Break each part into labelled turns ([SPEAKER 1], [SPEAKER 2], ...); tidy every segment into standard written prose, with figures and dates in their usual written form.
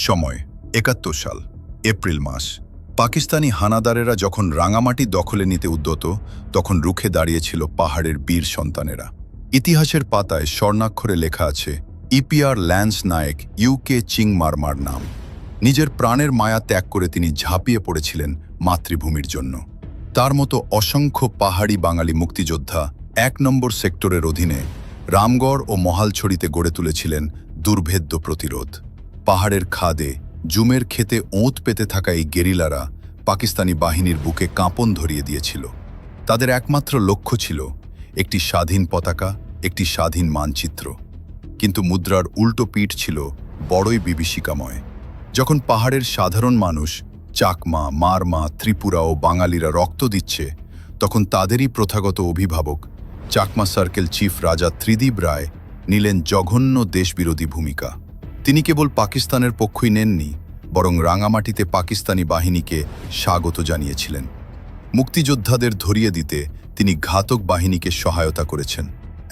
[SPEAKER 1] সময় ৭১ সাল এপ্রিল মাস। পাকিস্তানি হানাদারেরা যখন রাঙামাটি দখলে নিতে উদ্যত, তখন রুখে দাঁড়িয়েছিল পাহাড়ের বীর সন্তানেরা। ইতিহাসের পাতায় স্বর্ণাক্ষরে লেখা আছে ইপিআর ল্যান্স নায়েক ইউকে চিং মারমার নাম। নিজের প্রাণের মায়া ত্যাগ করে তিনি ঝাঁপিয়ে পড়েছিলেন মাতৃভূমির জন্য। তার মতো অসংখ্য পাহাড়ি বাঙালি মুক্তিযোদ্ধা ১ নম্বর সেক্টরের অধীনে রামগড় ও মহালছড়িতে গড়ে তুলেছিলেন দুর্ভেদ্য প্রতিরোধ। পাহাড়ের খাদে জুমের ক্ষেতে ওঁত পেতে থাকা এই গেরিলারা পাকিস্তানি বাহিনীর বুকে কাঁপন ধরিয়ে দিয়েছিল। তাদের একমাত্র লক্ষ্য ছিল একটি স্বাধীন পতাকা, একটি স্বাধীন মানচিত্র। কিন্তু মুদ্রার উল্টো পিঠ ছিল বড়ই বিভীষিকাময়। যখন পাহাড়ের সাধারণ মানুষ চাকমা, মারমা, ত্রিপুরা ও বাঙালিরা রক্ত দিচ্ছে, তখন তাদেরই প্রথাগত অভিভাবক চাকমা সার্কেল চিফ রাজা ত্রিদিব রায় নিলেন জঘন্য দেশবিরোধী ভূমিকা। তিনি কেবল পাকিস্তানের পক্ষই নেননি, বরং রাঙামাটিতে পাকিস্তানি বাহিনীকে স্বাগত জানিয়েছিলেন। মুক্তিযোদ্ধাদের ধরিয়ে দিতে তিনি ঘাতক বাহিনীকে সহায়তা করেছেন।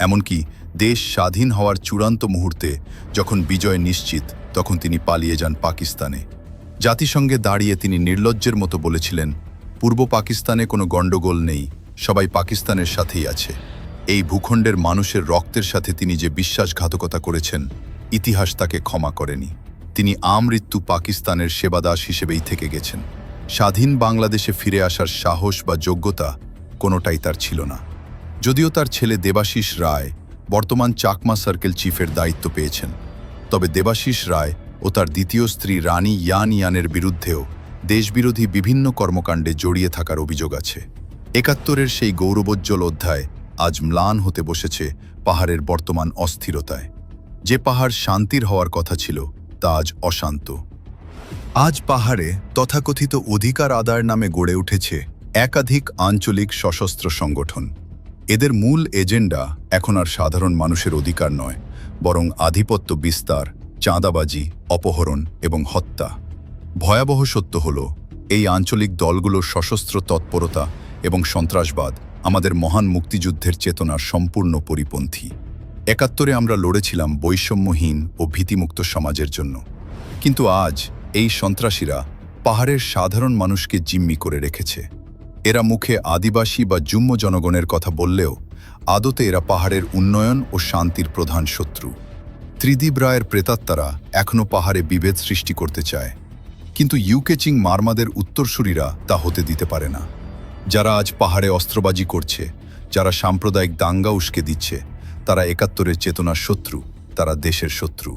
[SPEAKER 1] এমনকি দেশ স্বাধীন হওয়ার চূড়ান্ত মুহূর্তে যখন বিজয় নিশ্চিত, তখন তিনি পালিয়ে যান পাকিস্তানে। জাতিসংঘে দাঁড়িয়ে তিনি নির্লজ্জের মতো বলেছিলেন, পূর্ব পাকিস্তানে কোনো গণ্ডগোল নেই, সবাই পাকিস্তানের সাথেই আছে। এই ভূখণ্ডের মানুষের রক্তের সাথে তিনি যে বিশ্বাসঘাতকতা করেছেন, ইতিহাস তাকে ক্ষমা করেনি। তিনি আমৃত্যু পাকিস্তানের সেবাদাস হিসেবেই থেকে গেছেন। স্বাধীন বাংলাদেশে ফিরে আসার সাহস বা যোগ্যতা কোনোটাই তার ছিল না। যদিও তার ছেলে দেবাশিস রায় বর্তমান চাকমা সার্কেল চিফের দায়িত্ব পেয়েছেন, তবে দেবাশিস রায় ও তার দ্বিতীয় স্ত্রী রানী ইয়ান ইয়ানের বিরুদ্ধেও দেশবিরোধী বিভিন্ন কর্মকাণ্ডে জড়িয়ে থাকার অভিযোগ আছে। ৭১-এর সেই গৌরবোজ্জ্বল অধ্যায় আজ ম্লান হতে বসেছে পাহাড়ের বর্তমান অস্থিরতায়। যে পাহাড় শান্তির হওয়ার কথা ছিল, তা আজ অশান্ত। আজ পাহাড়ে তথাকথিত অধিকার আদায়ের নামে গড়ে উঠেছে একাধিক আঞ্চলিক সশস্ত্র সংগঠন। এদের মূল এজেন্ডা এখন আর সাধারণ মানুষের অধিকার নয়, বরং আধিপত্য বিস্তার, চাঁদাবাজি, অপহরণ এবং হত্যা। ভয়াবহ সত্য হল, এই আঞ্চলিক দলগুলোর সশস্ত্র তৎপরতা এবং সন্ত্রাসবাদ আমাদের মহান মুক্তিযুদ্ধের চেতনার সম্পূর্ণ পরিপন্থী। ৭১-এ আমরা লড়েছিলাম বৈষম্যহীন ও ভীতিমুক্ত সমাজের জন্য, কিন্তু আজ এই সন্ত্রাসীরা পাহাড়ের সাধারণ মানুষকে জিম্মি করে রেখেছে। এরা মুখে আদিবাসী বা জুম্ম জনগণের কথা বললেও আদতে এরা পাহাড়ের উন্নয়ন ও শান্তির প্রধান শত্রু। ত্রিদিব রায়ের প্রেতাত্মারা এখনও পাহাড়ে বিভেদ সৃষ্টি করতে চায়, কিন্তু ইউকে চিং মারমাদের উত্তরসূরিরা তা হতে দিতে পারে না। যারা আজ পাহাড়ে অস্ত্রবাজি করছে, যারা সাম্প্রদায়িক দাঙ্গা উস্কে দিচ্ছে, তারা ৭১-এর চেতনার শত্রু, তারা দেশের শত্রু।